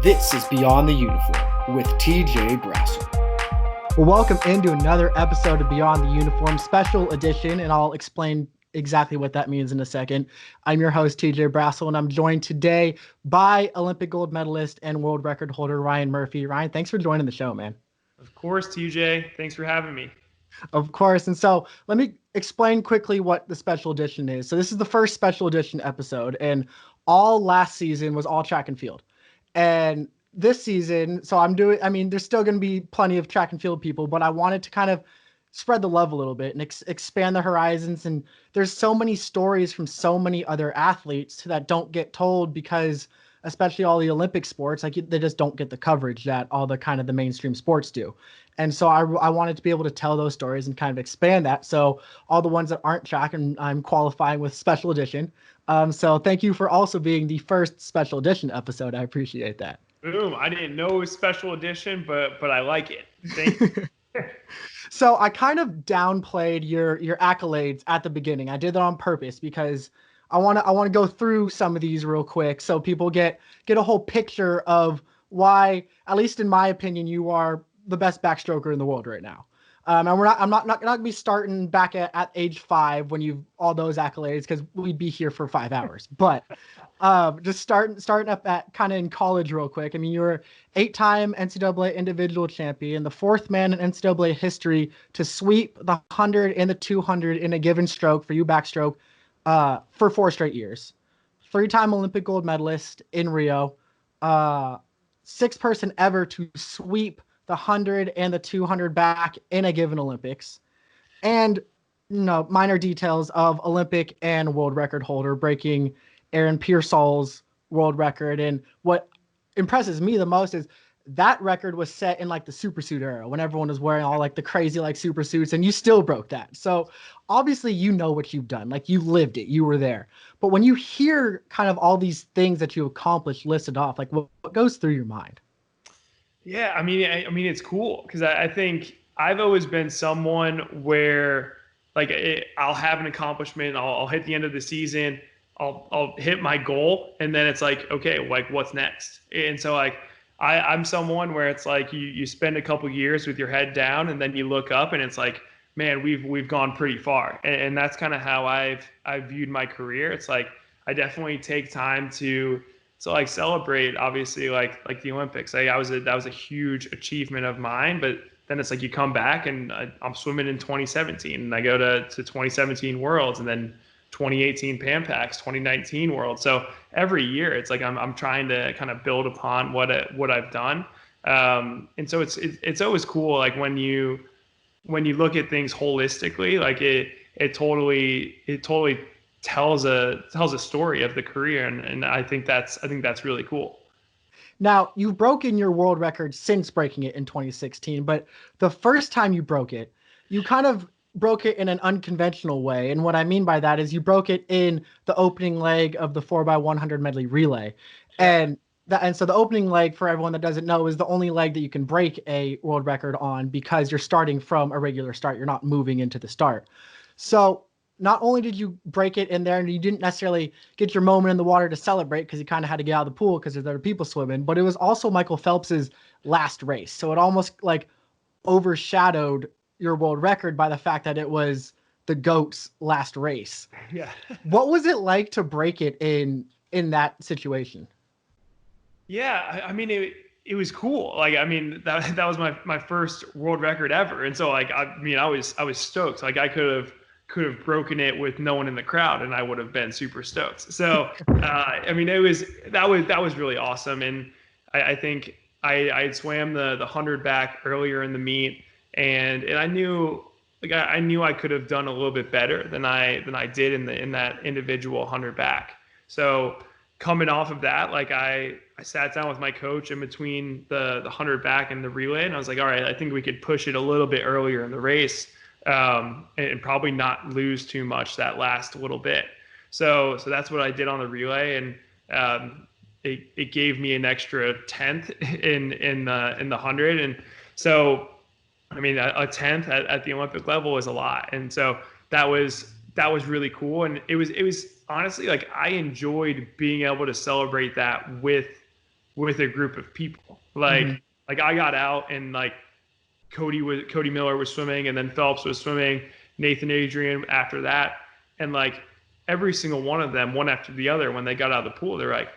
This is Beyond the Uniform with TJ Brassil. Well, welcome into another episode of Beyond the Uniform Special Edition, and I'll explain exactly what that means in a second. I'm your host, TJ Brassil, and I'm joined today by Olympic gold medalist and world record holder Ryan Murphy. Ryan, thanks for joining the show, man. Of course, TJ. Thanks for having me. Of course. And so let me explain quickly what the special edition is. So this is the first special edition episode, and all last season was all track and field. And this season, there's still going to be plenty of track and field people, but I wanted to kind of spread the love a little bit and expand the horizons. And there's so many stories from so many other athletes that don't get told because especially all the Olympic sports, like they just don't get the coverage that all the kind of the mainstream sports do. And so I wanted to be able to tell those stories and kind of expand that. So all the ones that aren't track, and I'm qualifying with special edition. So thank you for also being the first special edition episode. I appreciate that. Boom. I didn't know it was special edition, but I like it. Thank you. So I kind of downplayed your accolades at the beginning. I did that on purpose because I want to go through some of these real quick so people get a whole picture of why, at least in my opinion, you are the best backstroker in the world right now. And I'm not going to be starting back at age 5 when you've all those accolades, because we'd be here for 5 hours. But just starting up at kind of in college real quick. I mean, you're 8-time NCAA individual champion, the 4th man in NCAA history to sweep the 100 and the 200 in a given stroke for you backstroke for 4 straight years. 3-time Olympic gold medalist in Rio. 6th person ever to sweep the 100 and the 200 back in a given Olympics, and minor details of Olympic and world record holder, breaking Aaron Pearsall's world record. And what impresses me the most is that record was set in like the supersuit era when everyone was wearing all like the crazy like super suits, and you still broke that. So obviously you know what you've done, like you lived it, you were there. But when you hear kind of all these things that you accomplished listed off, like what goes through your mind? Yeah, I mean, it's cool because I think I've always been someone where like I'll have an accomplishment, I'll hit the end of the season, I'll hit my goal, and then it's like, okay, like what's next? And so like I'm someone where it's like you spend a couple years with your head down, and then you look up, and it's like, man, we've gone pretty far, and that's kind of how I've viewed my career. It's like I definitely take time to like celebrate, obviously, like the Olympics. That was a huge achievement of mine. But then it's like you come back, and I'm swimming in 2017, and I go to 2017 Worlds, and then 2018 Pan Pacs, 2019 Worlds. So every year, it's like I'm trying to kind of build upon what I've done. And so it's always cool, like when you look at things holistically, like it totally tells a story of the career, and I think that's really cool. Now, you've broken your world record since breaking it in 2016, but the first time you broke it, you kind of broke it in an unconventional way. And what I mean by that is you broke it in the opening leg of the 4x100 medley relay. Yeah. And so the opening leg, for everyone that doesn't know, is the only leg that you can break a world record on because you're starting from a regular start. You're not moving into the start. So not only did you break it in there, and you didn't necessarily get your moment in the water to celebrate because you kind of had to get out of the pool because there's other people swimming, but it was also Michael Phelps's last race. So it almost like overshadowed your world record by the fact that it was the GOAT's last race. Yeah. What was it like to break it in that situation? Yeah, I mean, it was cool. Like, I mean, that was my first world record ever, and so like I was stoked. Like I could have broken it with no one in the crowd, and I would have been super stoked. So, I mean, that was really awesome. And I think I swam the 100 back earlier in the meet, and I knew I could have done a little bit better than I did in that individual 100 back. So coming off of that, like I sat down with my coach in between the 100 back and the relay, and I was like, all right, I think we could push it a little bit earlier in the race. And probably not lose too much that last little bit. So that's what I did on the relay, and it gave me an extra 10th in the 100. And so, I mean, a 10th at the Olympic level is a lot, and so that was really cool. And it was honestly, like, I enjoyed being able to celebrate that with with a group of people. Like I got out and like Cody Miller was swimming, and then Phelps was swimming, Nathan Adrian after that, and like every single one of them, one after the other, when they got out of the pool, they're like,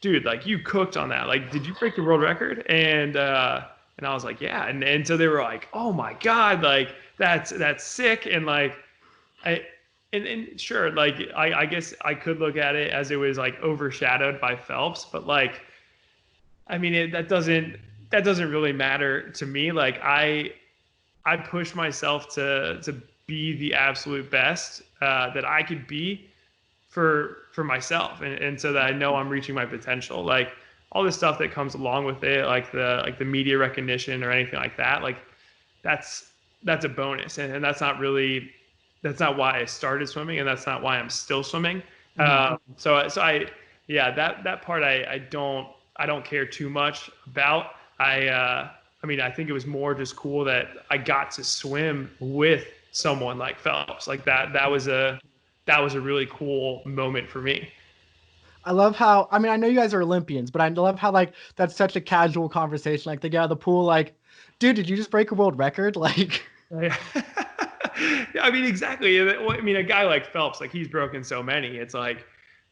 "Dude, like you cooked on that. Like, did you break the world record?" And I was like, "Yeah." And so they were like, "Oh my God, like that's sick." And like I and sure, like I guess I could look at it as it was like overshadowed by Phelps, but like I mean that doesn't really matter to me. Like I push myself to be the absolute best that I could be for myself, and so that I know I'm reaching my potential. Like all the stuff that comes along with it, like the media recognition or anything like that, like that's a bonus, and that's not why I started swimming, and that's not why I'm still swimming. So I yeah, that part I don't care too much about. I mean, I think it was more just cool that I got to swim with someone like Phelps. Like that was a really cool moment for me. I love how, I mean, I know you guys are Olympians, but I love how like that's such a casual conversation. Like they get out of the pool, like, dude, did you just break a world record? Like, Yeah. Yeah, I mean, exactly. I mean, a guy like Phelps, like he's broken so many. It's like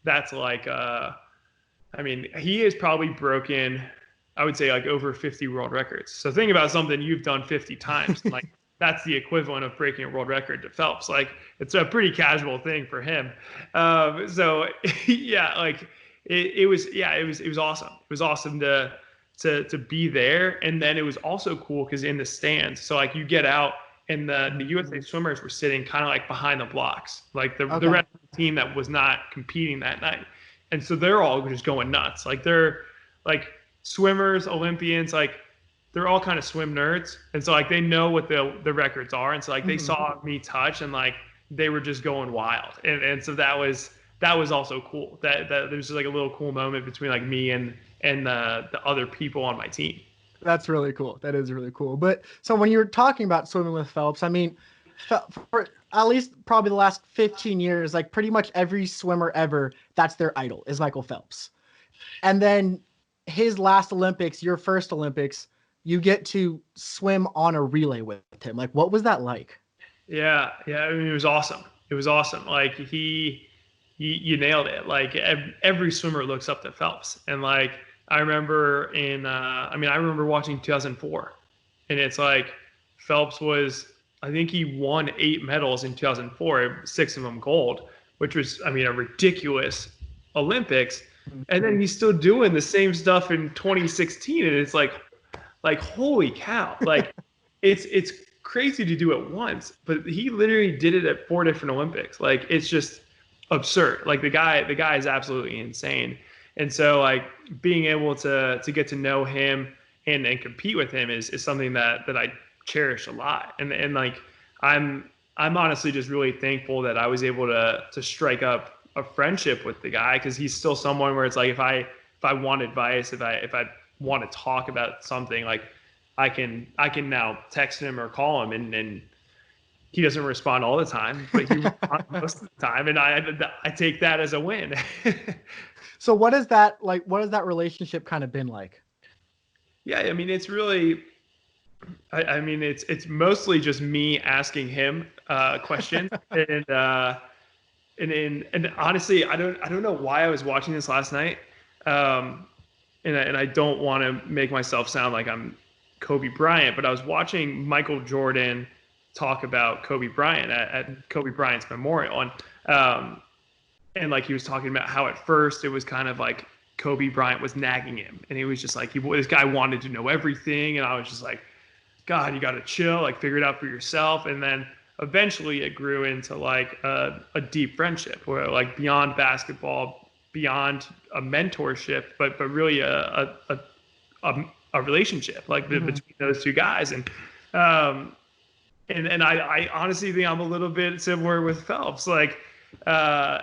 that's like I mean, he has probably broken, I would say, like over 50 world records. So think about something you've done 50 times. Like that's the equivalent of breaking a world record to Phelps. Like it's a pretty casual thing for him. So yeah, like it was, yeah, it was awesome. It was awesome to be there. And then it was also cool because in the stands, so like you get out and the USA swimmers were sitting kind of like behind the blocks, like the rest of the team that was not competing that night. And so they're all just going nuts. Like they're like swimmers, Olympians, like they're all kind of swim nerds. And so like they know what the records are. And so like they saw me touch and like they were just going wild. And so that was also cool. That there's just like a little cool moment between like me and the other people on my team. that's really cool. That is really cool. But so when you were talking about swimming with Phelps, I mean, for at least probably the last 15 years, like pretty much every swimmer ever, that's their idol is Michael Phelps. And then his last Olympics, your first Olympics, you get to swim on a relay with him. Like, what was that like? Yeah. I mean, it was awesome. It was awesome. Like you nailed it. Like every swimmer looks up to Phelps. And like, I remember I remember watching 2004 and it's like Phelps was, I think he won 8 medals in 2004, 6 of them gold, which was, I mean, a ridiculous Olympics. And then he's still doing the same stuff in 2016. And it's like holy cow. Like it's crazy to do it once, but he literally did it at 4 different Olympics. Like it's just absurd. Like the guy is absolutely insane. And so like being able to get to know him and compete with him is something that I cherish a lot. And like I'm honestly just really thankful that I was able to strike up a friendship with the guy, because he's still someone where it's like if I want advice, if I want to talk about something, like I can now text him or call him, and he doesn't respond all the time, but he responds most of the time, and I take that as a win. So what is that like? What has that relationship kind of been like? Yeah, I mean, it's really, I mean, it's mostly just me asking him questions, and honestly, I don't know why I was watching this last night, and I don't want to make myself sound like I'm Kobe Bryant, but I was watching Michael Jordan talk about Kobe Bryant at Kobe Bryant's memorial, and like he was talking about how at first it was kind of like Kobe Bryant was nagging him, and he was just like this guy wanted to know everything, and I was just like, God, you got to chill, like figure it out for yourself. And then eventually it grew into like a deep friendship, where like beyond basketball, beyond a mentorship, but really a relationship like between those two guys. And I honestly think I'm a little bit similar with Phelps. Like I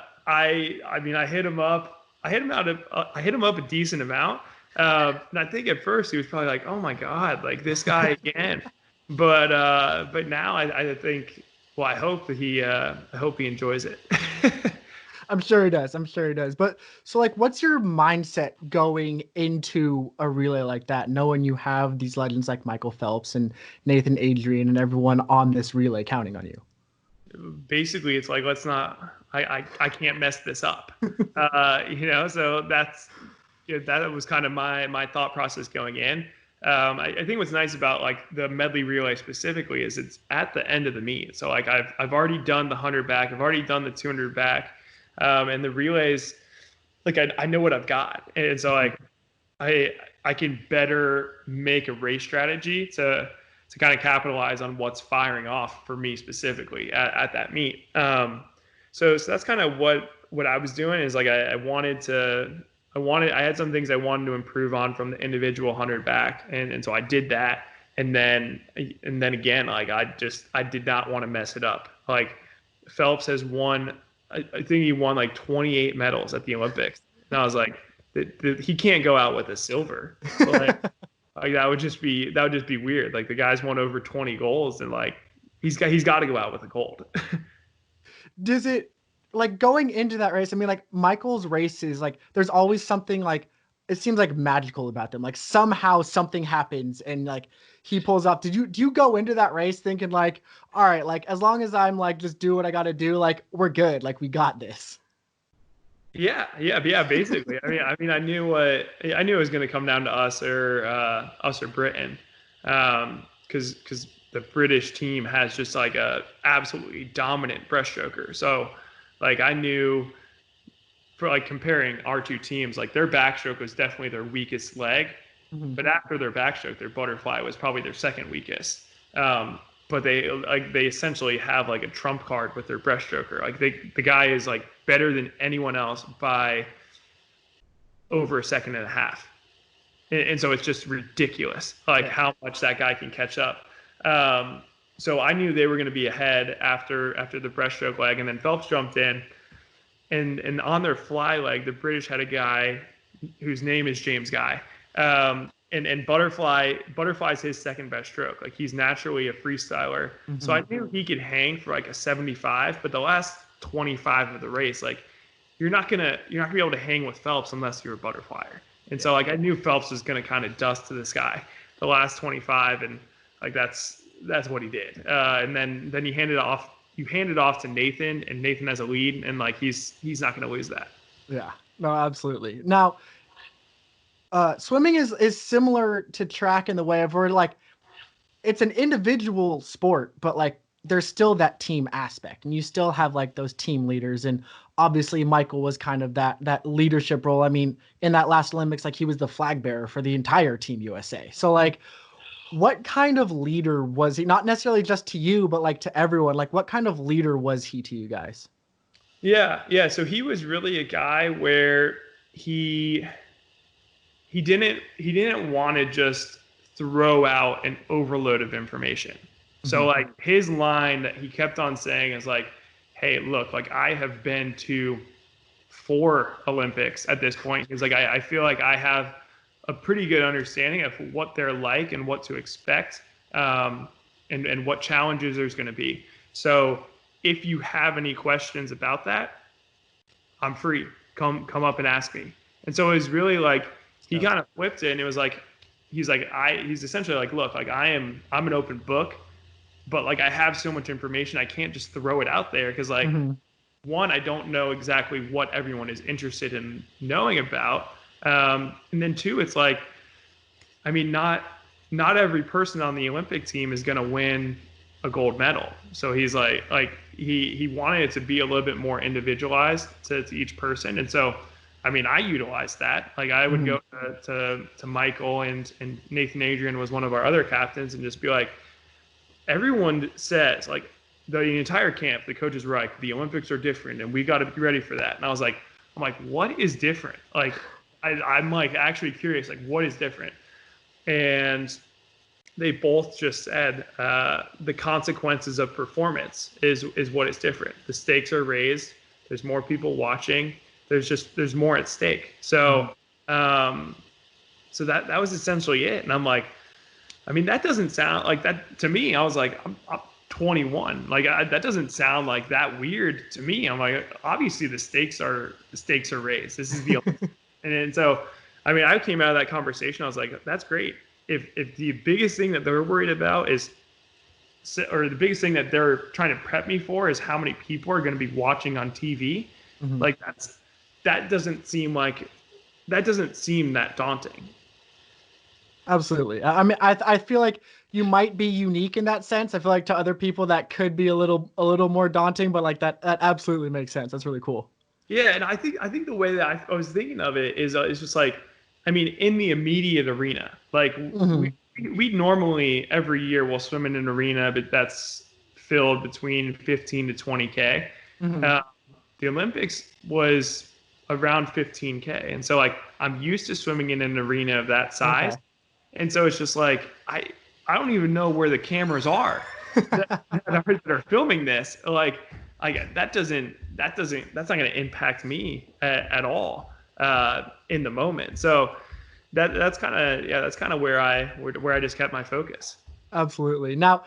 mean, I hit him up a decent amount. And I think at first he was probably like, "Oh my God, like this guy again." But now I think, well, I hope he enjoys it. I'm sure he does. I'm sure he does. But so like what's your mindset going into a relay like that, knowing you have these legends like Michael Phelps and Nathan Adrian and everyone on this relay counting on you? Basically it's like, let's not, I can't mess this up. So that was kind of my thought process going in. I think what's nice about like the medley relay specifically is it's at the end of the meet. So like I've already done the 100 back, I've already done the 200 back, and the relays, like I know what I've got, and so like I can better make a race strategy to kind of capitalize on what's firing off for me specifically at that meet. So that's kind of what I was doing is like I had some things I wanted to improve on from the individual 100 back, and so I did that, and then again like I did not want to mess it up. Like Phelps has won, I think he won like 28 medals at the Olympics, and I was like, he can't go out with a silver. Like that would just be weird. Like the guy's won over 20 goals, and like he's got to go out with a gold. Does it like going into that race? I mean, like Michael's races, like there's always something like it seems like magical about them. Like somehow something happens and like he pulls off. Do you go into that race thinking like, all right, like as long as I'm like just do what I got to do, like we're good, like we got this? Yeah, basically. I knew it was going to come down to us or Britain, because the British team has just like a absolutely dominant breaststroker. So, like I knew for like comparing our two teams, like their backstroke was definitely their weakest leg, but after their backstroke, their butterfly was probably their second weakest. But they essentially have like a trump card with their breaststroker. Like the guy is like better than anyone else by over a second and a half. And so it's just ridiculous, like how much that guy can catch up. So I knew they were going to be ahead after the breaststroke leg, and then Phelps jumped in, and on their fly leg, the British had a guy whose name is James Guy. And Butterfly's his second best stroke. Like he's naturally a freestyler. So I knew he could hang for like a 75, but the last 25 of the race, like you're not gonna be able to hang with Phelps unless you're a butterflyer. And so like I knew Phelps was gonna kind of dust to this guy the last 25, and like that's what he did. And then you hand it off to Nathan, and Nathan has a lead, and like he's not gonna lose that. Yeah, no, absolutely. Now, swimming is similar to track in the way of where like it's an individual sport, but like there's still that team aspect, and you still have like those team leaders. And obviously Michael was kind of that leadership role. I mean, in that last Olympics, like he was the flag bearer for the entire Team USA. So like, what kind of leader was he? Not necessarily just to you, but like to everyone. Like, what kind of leader was he to you guys? Yeah. So he was really a guy where he didn't want to just throw out an overload of information. So like his line that he kept on saying is like, hey, look, like I have been to 4 Olympics at this point. He's like, I feel like I have a pretty good understanding of what they're like and what to expect, and what challenges there's going to be. So if you have any questions about that, I'm free. Come up and ask me. And so it was really like, he kind of flipped it, and it was like, he's essentially like, look, like I'm an open book, but like I have so much information, I can't just throw it out there because like one, I don't know exactly what everyone is interested in knowing about, and then 2, it's like, I mean, not every person on the Olympic team is going to win a gold medal. So he's like he wanted it to be a little bit more individualized to each person, and so. I mean, I utilized that. Like I would go to Michael and Nathan Adrian was one of our other captains, and just be like, everyone says like the entire camp, the coaches were like, the Olympics are different and we got to be ready for that. And I'm like, what is different? Like I'm like actually curious, like what is different? And they both just said the consequences of performance is what is different. The stakes are raised. There's more people watching. There's more at stake. So so that was essentially it. And I'm like, I mean, that doesn't sound like that to me. I was like, I'm 21. Like that doesn't sound like that weird to me. I'm like, obviously the stakes are raised. This is the and so I mean, I came out of that conversation. I was like, that's great. If the biggest thing that they're worried about is, or the biggest thing that they're trying to prep me for is how many people are going to be watching on TV, like that doesn't seem that daunting. Absolutely. I mean, I feel like you might be unique in that sense. I feel like to other people that could be a little more daunting, but like that absolutely makes sense. That's really cool. Yeah, and I think the way that I was thinking of it is just like, I mean, in the immediate arena, like we normally every year will swim in an arena, but that's filled between 15 to 20K. The Olympics was around 15K, and so like I'm used to swimming in an arena of that size, and so it's just like I don't even know where the cameras are that are filming this. Like that's not going to impact me at all in the moment. So that's kind of where I just kept my focus. Absolutely. Now,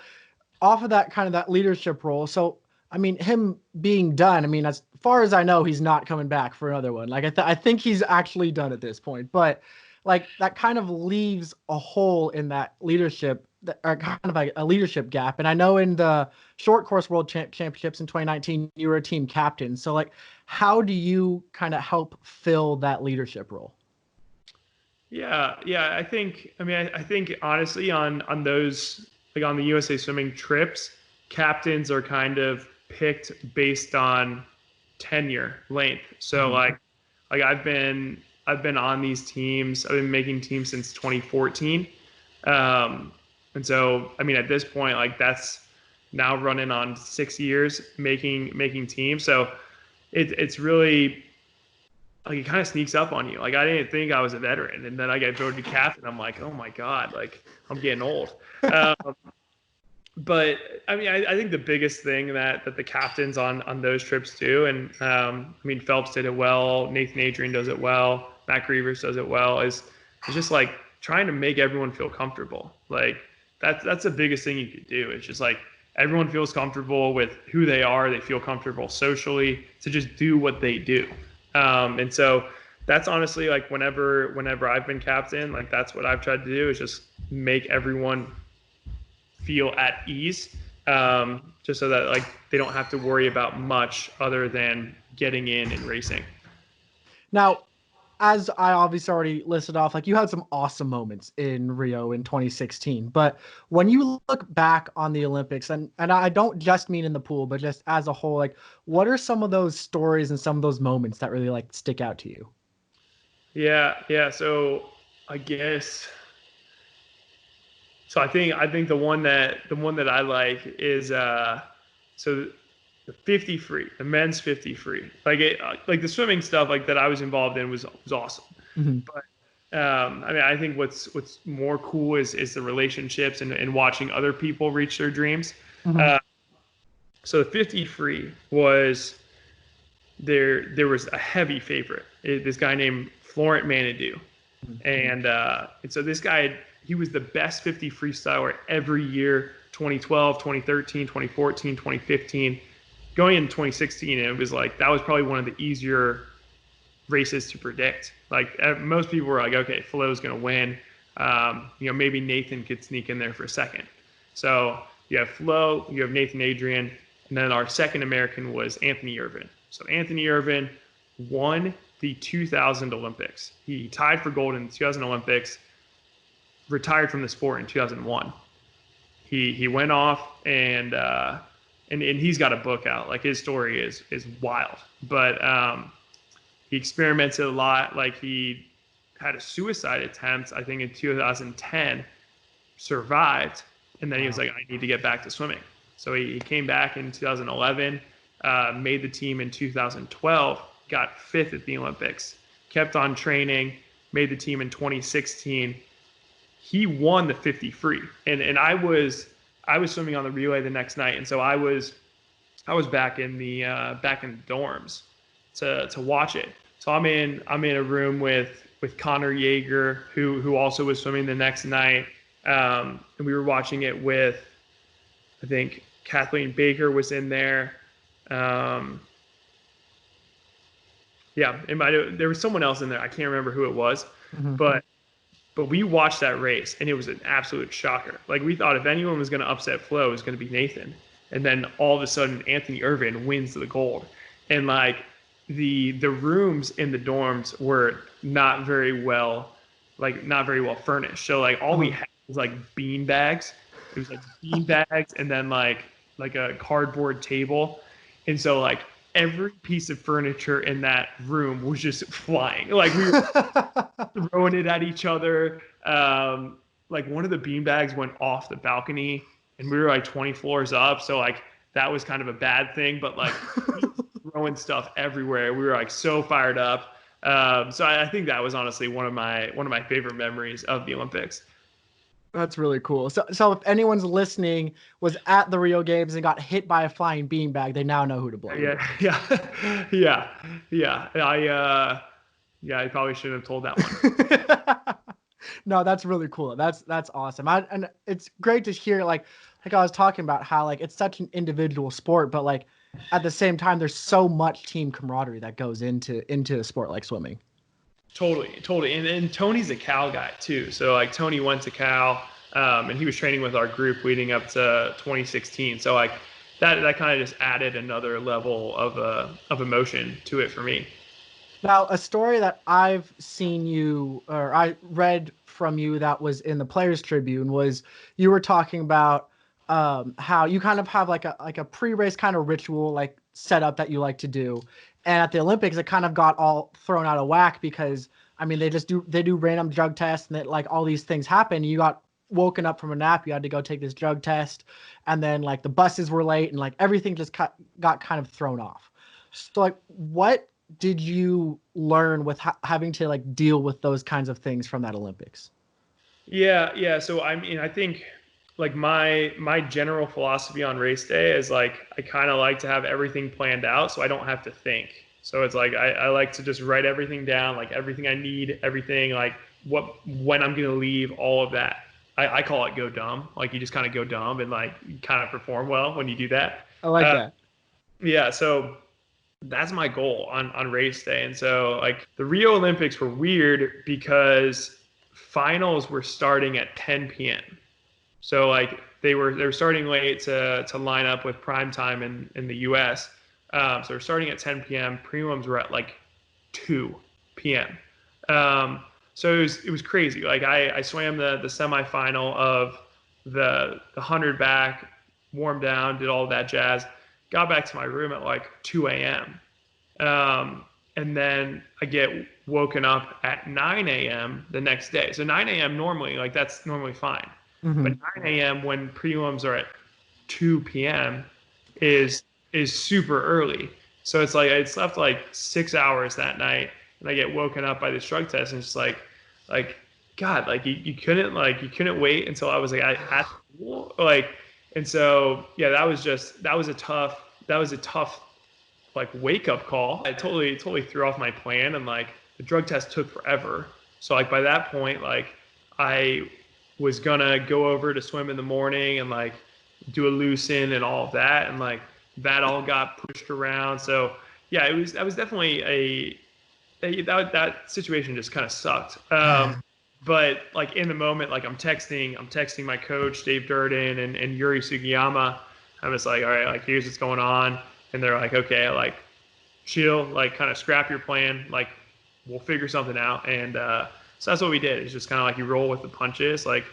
off of that leadership role, so I mean, him being done, I mean, as far as I know, he's not coming back for another one. Like I think he's actually done at this point, but like that kind of leaves a hole in that leadership, or kind of like a leadership gap. And I know in the short course world championships in 2019, you were a team captain. So like, how do you kind of help fill that leadership role? Yeah. I think honestly on those, like on the USA Swimming trips, captains are kind of picked based on tenure length. So like I've been on these teams. I've been making teams since 2014. And so, I mean, at this point, like that's now running on 6 years making teams. So it's really like it kind of sneaks up on you. Like I didn't think I was a veteran, and then I get voted captain. I'm like, oh my God, like I'm getting old. But I mean, I think the biggest thing that the captains on those trips do, and I mean, Phelps did it well, Nathan Adrian does it well, Matt Grievous does it well, is just like trying to make everyone feel comfortable. Like that's the biggest thing you could do. It's just like everyone feels comfortable with who they are. They feel comfortable socially to just do what they do. And so that's honestly like whenever I've been captain, like that's what I've tried to do is just make everyone feel at ease, just so that like they don't have to worry about much other than getting in and racing. Now, as I obviously already listed off, like you had some awesome moments in Rio in 2016, but when you look back on the Olympics, and I don't just mean in the pool, but just as a whole, like what are some of those stories and some of those moments that really like stick out to you? Yeah. So I guess. So I think the one that I like is so the 50 free, the men's 50 free. Like the swimming stuff like that I was involved in was awesome. But I mean I think what's more cool is the relationships and watching other people reach their dreams. So the 50 free was there was a heavy favorite. This guy named Florent Manadou. And so this guy, he was the best 50 freestyler every year, 2012, 2013, 2014, 2015. Going into 2016, it was like, that was probably one of the easier races to predict. Like most people were like, okay, Flo's going to win. Maybe Nathan could sneak in there for a second. So you have Flo, you have Nathan Adrian, and then our second American was Anthony Irvin. So Anthony Irvin won the 2000 Olympics. He tied for gold in the 2000 Olympics, retired from the sport in 2001. He went off and he's got a book out. Like his story is wild, but he experimented a lot. Like he had a suicide attempt, I think in 2010, survived, and then he was like, I need to get back to swimming. So he came back in 2011, made the team in 2012, got fifth at the Olympics, kept on training, made the team in 2016. He won the 50 free, and I was swimming on the relay the next night, and so I was back in the dorms to watch it. So I'm in a room with Connor Yeager, who also was swimming the next night, and we were watching it with, I think, Kathleen Baker was in there. Yeah, there was someone else in there. I can't remember who it was, but we watched that race and it was an absolute shocker. Like we thought if anyone was going to upset Flo, it was going to be Nathan. And then all of a sudden Anthony Irvin wins the gold. And like the rooms in the dorms were not very well furnished. So like all we had was like bean bags. It was like bean bags and then like a cardboard table. And so like every piece of furniture in that room was just flying. Like we were throwing it at each other. Like one of the bean bags went off the balcony and we were like 20 floors up. So like that was kind of a bad thing, but like throwing stuff everywhere. We were like so fired up. So I think that was honestly one of my favorite memories of the Olympics. That's really cool. So if anyone's listening was at the Rio Games and got hit by a flying beanbag, they now know who to blame. Yeah. I probably shouldn't have told that one. No, that's really cool. That's awesome. And it's great to hear like I was talking about how like it's such an individual sport, but like at the same time, there's so much team camaraderie that goes into a sport like swimming. Totally. And Tony's a Cal guy too. So like Tony went to Cal, and he was training with our group leading up to 2016. So like that kind of just added another level of emotion to it for me. Now, a story that I've seen you, or I read from you that was in the Players Tribune, was you were talking about how you kind of have like a pre-race kind of ritual like setup that you like to do. And at the Olympics, it kind of got all thrown out of whack because, I mean, they do random drug tests and like all these things happen. You got woken up from a nap. You had to go take this drug test. And then like the buses were late and like everything just got kind of thrown off. So like what did you learn with having to like deal with those kinds of things from that Olympics? Yeah. So I mean, I think like my general philosophy on race day is like I kind of like to have everything planned out so I don't have to think. So it's like I like to just write everything down, like everything I need, everything like when I'm gonna leave, all of that. I call it go dumb. Like you just kind of go dumb and like you kind of perform well when you do that. I like that. Yeah, so that's my goal on race day. And so like the Rio Olympics were weird because finals were starting at 10 p.m. So like they were starting late to line up with prime time in the US. So they're starting at 10 p.m. Prelims were at like 2 p.m. So it was crazy. Like I swam the semifinal of the 100 back, warmed down, did all that jazz, got back to my room at like 2 a.m. And then I get woken up at 9 a.m. the next day. So 9 a.m. normally, like that's normally fine. Mm-hmm. But 9 a.m. when prelims are at 2 p.m. is super early. So it's like I slept like 6 hours that night, and I get woken up by this drug test, and it's just like God, like you couldn't wait until I was like at school, like, and so yeah, that was a tough like wake up call. I totally threw off my plan, and like the drug test took forever. So like by that point, like I was gonna go over to swim in the morning and like do a loosen and all of that, and like that all got pushed around. So yeah, that was definitely that situation just kind of sucked. But like in the moment, like I'm texting my coach Dave Durden and Yuri Sugiyama. I'm just like, all right, like here's what's going on, and they're like, okay, like chill, like kind of scrap your plan, like we'll figure something out. And so that's what we did. It's just kind of like you roll with the punches, like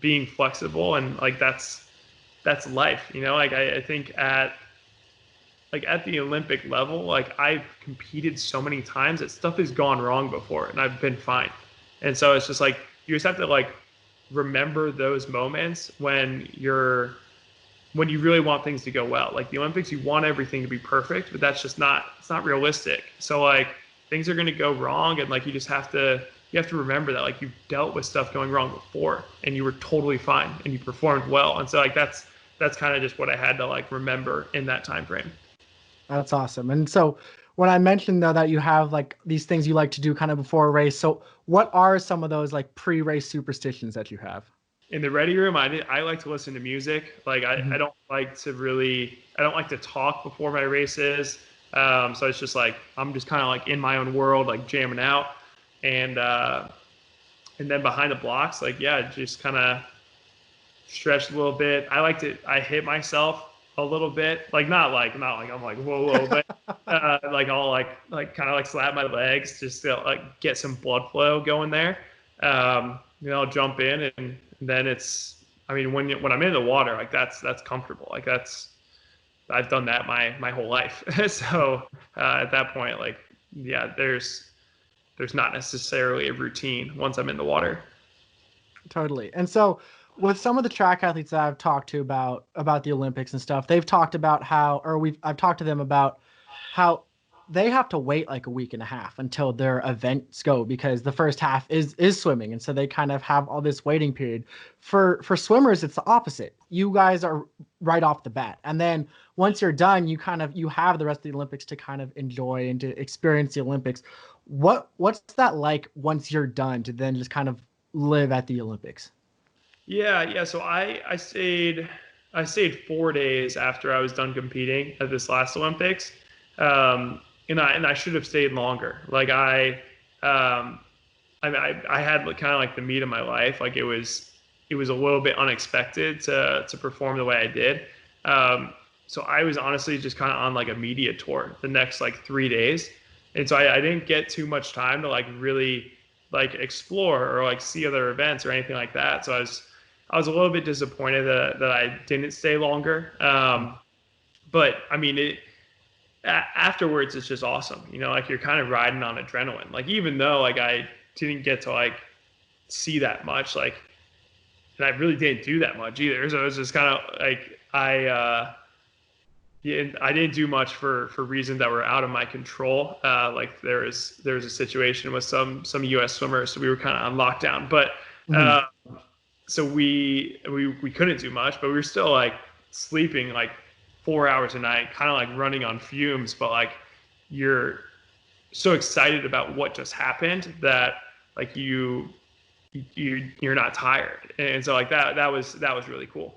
being flexible, and like that's life, you know. Like I think at the Olympic level, like I've competed so many times that stuff has gone wrong before and I've been fine. And so it's just like you just have to like remember those moments when you really want things to go well. Like the Olympics, you want everything to be perfect, but that's just it's not realistic. So like things are going to go wrong, and like you have to remember that like you've dealt with stuff going wrong before and you were totally fine and you performed well. And so like that's kind of just what I had to like remember in that time frame. That's awesome. And so when I mentioned though that you have like these things you like to do kind of before a race, so what are some of those like pre-race superstitions that you have? in the ready room, I like to listen to music. Like I don't like to talk before my races. So it's just like I'm just kind of like in my own world, like jamming out, and then behind the blocks, like yeah, just kind of stretch a little bit. I hit myself a little bit, like not like I'm like whoa, but like I'll kind of like slap my legs just to like get some blood flow going there. I'll jump in and then I mean, when I'm in the water, like that's comfortable. Like I've done that my whole life. So at that point, like yeah, there's not necessarily a routine once I'm in the water. Totally. And so with some of the track athletes that I've talked to about the Olympics and stuff, they've talked about I've talked to them about how they have to wait like a week and a half until their events go, because the first half is swimming, and so they kind of have all this waiting period. For swimmers, it's the opposite. You guys are right off the bat, and then once you're done, you have the rest of the Olympics to kind of enjoy and to experience the Olympics. What's that like once you're done to then just kind of live at the Olympics? Yeah. So I stayed 4 days after I was done competing at this last Olympics, and I should have stayed longer. Like um, I had kind of like the meat of my life. Like it was a little bit unexpected to perform the way I did. So I was honestly just kind of on like a media tour the next like 3 days, and so I didn't get too much time to like really like explore or like see other events or anything like that. So I was a little bit disappointed that I didn't stay longer. But I mean, afterwards, it's just awesome. Like you're kind of riding on adrenaline. Like even though like I didn't get to like see that much, like, and I really didn't do that much either. So it was just kind of like yeah, I didn't do much for reasons that were out of my control. Like there was a situation with some U.S. swimmers, so we were kind of on lockdown. But so we couldn't do much, but we were still like sleeping like 4 hours a night, kind of like running on fumes. But like you're so excited about what just happened that like you're not tired, and so like that was really cool.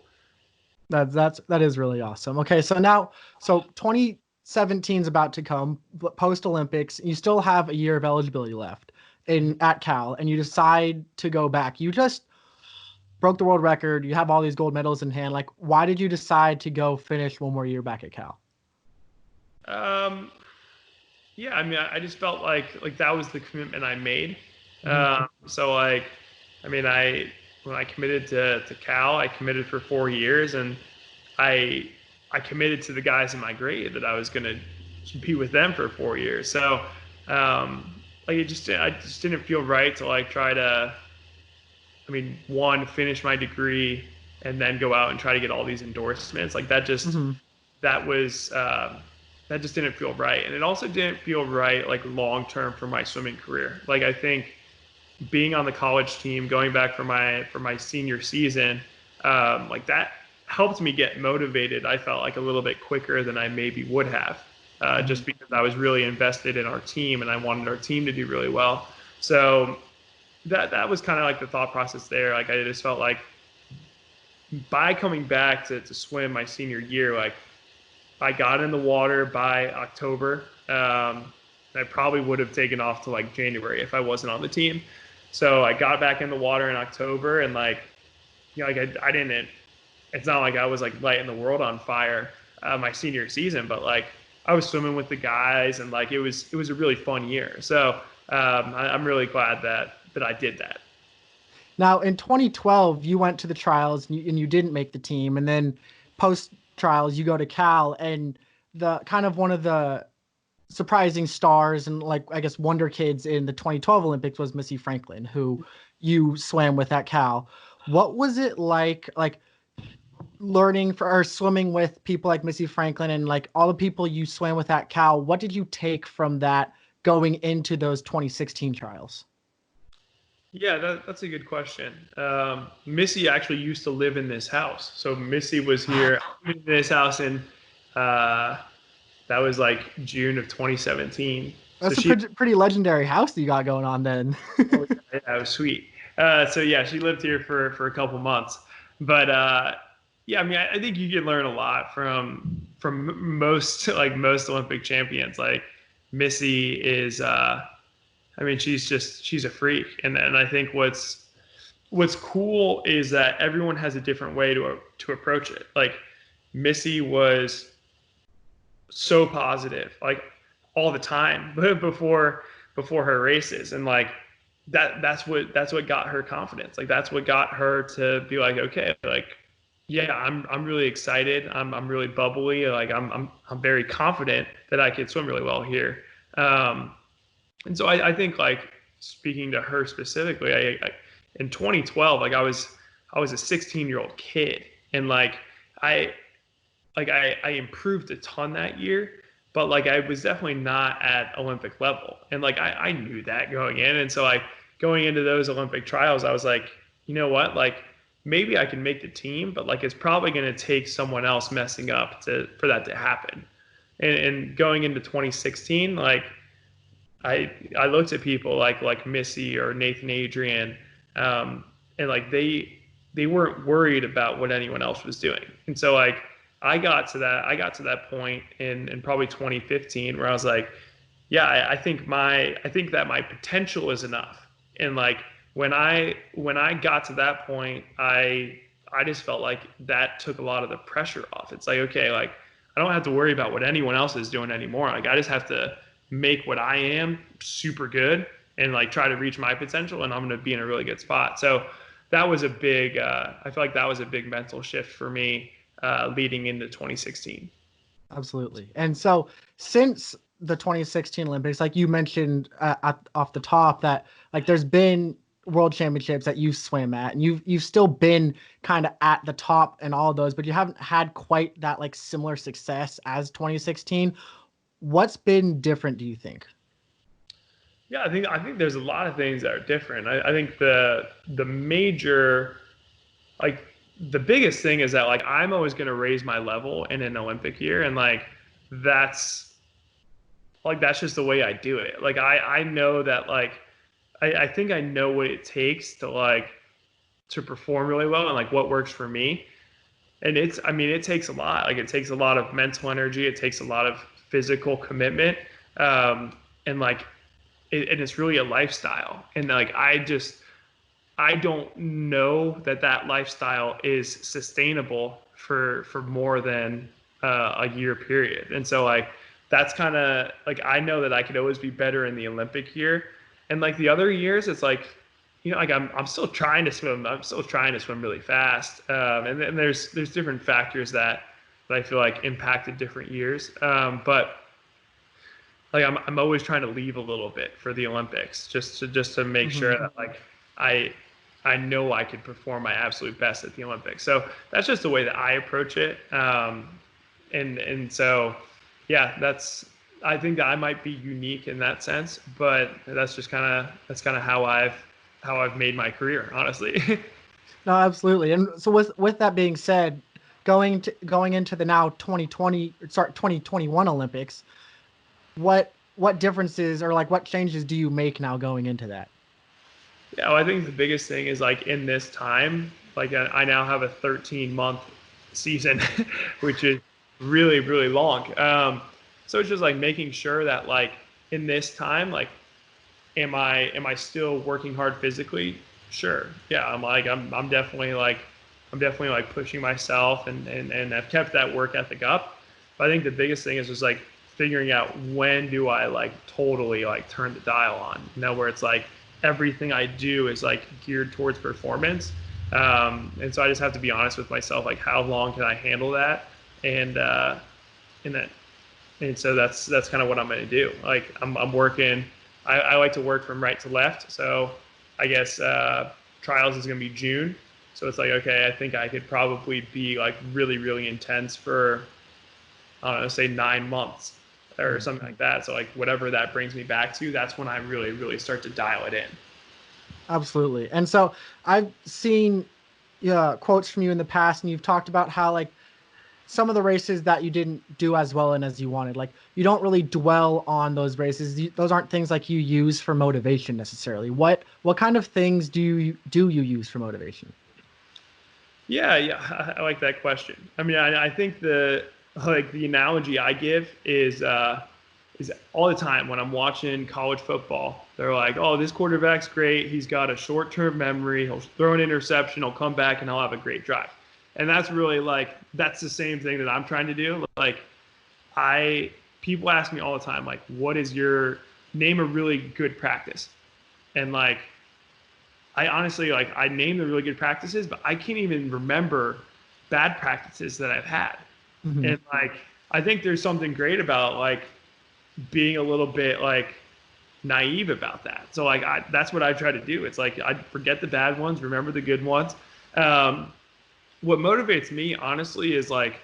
That is really awesome. Okay, so 2017 is about to come, post Olympics. You still have a year of eligibility left at Cal, and you decide to go back. You just broke the world record. You have all these gold medals in hand. Like, why did you decide to go finish one more year back at Cal? Yeah, I mean, I just felt like that was the commitment I made. So like, I mean, when I committed to Cal, I committed for 4 years, and I committed to the guys in my grade that I was going to compete with them for 4 years. So like I just didn't feel right to like try to, I mean, one, finish my degree and then go out and try to get all these endorsements. Like that just that was that just didn't feel right, and it also didn't feel right like long term for my swimming career. Like I think being on the college team, going back for my senior season, like that helped me get motivated. I felt like a little bit quicker than I maybe would have, just because I was really invested in our team and I wanted our team to do really well. So that was kind of like the thought process there. Like I just felt like by coming back to swim my senior year, like I got in the water by October. I probably would have taken off to like January if I wasn't on the team. So I got back in the water in October, and like, like I didn't. It's not like I was like lighting the world on fire my senior season, but like I was swimming with the guys, and like it was a really fun year. So I'm really glad that I did that. Now, in 2012, you went to the trials and you didn't make the team, and then post trials, you go to Cal, and the kind of one of the surprising stars and like I guess wonder kids in the 2012 Olympics was Missy Franklin, who you swam with at Cal. What was it like learning or swimming with people like Missy Franklin and like all the people you swam with at Cal? What did you take from that going into those 2016 trials? Yeah, that's a good question. Missy actually used to live in this house. So Missy was here in this house, and that was like June of 2017. That's So a pretty legendary house that you got going on then. yeah, it was sweet. So yeah, she lived here for a couple months, but yeah, I mean, I think you can learn a lot from most Olympic champions. Like Missy is, I mean, she's a freak, and I think what's cool is that everyone has a different way to approach it. Like Missy was so positive, like all the time before her races, and like that's what got her confidence. Like that's what got her to be like, okay, like yeah, I'm really excited. I'm really bubbly. Like I'm very confident that I can swim really well here. Um, and so I think like speaking to her specifically, in 2012, like I was a 16-year-old kid, and I I improved a ton that year, but like I was definitely not at Olympic level. And like I knew that going in. And so like going into those Olympic trials, I was like, you know what? Like maybe I can make the team, but like it's probably gonna take someone else messing up for that to happen. And going into 2016, like I looked at people like Missy or Nathan Adrian, um, and like they weren't worried about what anyone else was doing. And so like I got to that point in probably 2015 where I was like, yeah, I think that my potential is enough. And like when I got to that point, I just felt like that took a lot of the pressure off. It's like, okay, like I don't have to worry about what anyone else is doing anymore. Like I just have to make what I am super good and like try to reach my potential, and I'm going to be in a really good spot. So that was a big, I feel like that was a big mental shift for me leading into 2016. Absolutely. And so since the 2016 Olympics, like you mentioned off the top, that like there's been world championships that you've swam at, and you've still been kind of at the top and all of those, but you haven't had quite that like similar success as 2016. What's been different, do you think? Yeah, I think there's a lot of things that are different. I think the major like the biggest thing is that like I'm always going to raise my level in an Olympic year, and that's that's just the way I do it. Like I know that like I think I know what it takes to perform really well and like what works for me. And I mean it takes a lot. Like it takes a lot of mental energy. It takes a lot of physical commitment. And like and it's really a lifestyle. And like I don't know that lifestyle is sustainable for more than a year period. And so like that's kind of like I know that I could always be better in the Olympic year, and like the other years, it's like like I'm still trying to swim. I'm still trying to swim really fast, and then there's different factors that I feel like impacted different years. But like I'm always trying to leave a little bit for the Olympics just to make sure Mhm. that like I I know I could perform my absolute best at the Olympics. So that's just the way that I approach it. And so yeah, I think that I might be unique in that sense, but that's kind of how I've made my career, honestly. No, absolutely. And so with that being said, going into the now 2020 sorry 2021 Olympics, what differences or like what changes do you make now going into that? Yeah, well, I think the biggest thing is like in this time, like I now have a 13-month season, which is really, really long. So it's just like making sure that like in this time, like am I still working hard physically? Sure. Yeah, I'm definitely like pushing myself and I've kept that work ethic up. But I think the biggest thing is just like figuring out when do I like totally like turn the dial on, where it's like everything I do is like geared towards performance. And so I just have to be honest with myself, like how long can I handle that? And and that and so that's kind of what I'm going to do. Like I'm working. I like to work from right to left. So I guess trials is going to be June. So it's like okay, I think I could probably be like really really intense for I don't know, say 9 months or Mhm. something like that. So like whatever that brings me back to, that's when I really really start to dial it in. Absolutely. And so I've seen quotes from you in the past, and you've talked about how like some of the races that you didn't do as well in as you wanted. Like you don't really dwell on those races. Those aren't things like you use for motivation necessarily. What kind of things do you use for motivation? Yeah, I like that question. I mean, I think the analogy I give is all the time when I'm watching college football. They're like, "Oh, this quarterback's great. He's got a short-term memory. He'll throw an interception. He'll come back and he'll have a great drive." And that's really like that's the same thing that I'm trying to do. Like, I people ask me all the time, like, "What is your name a really good practice?" And like I honestly like I name the really good practices, but I can't even remember bad practices that I've had. Mhm. And like I think there's something great about like being a little bit like naive about that. So like that's what I try to do. It's like I forget the bad ones, remember the good ones. Um, what motivates me honestly is like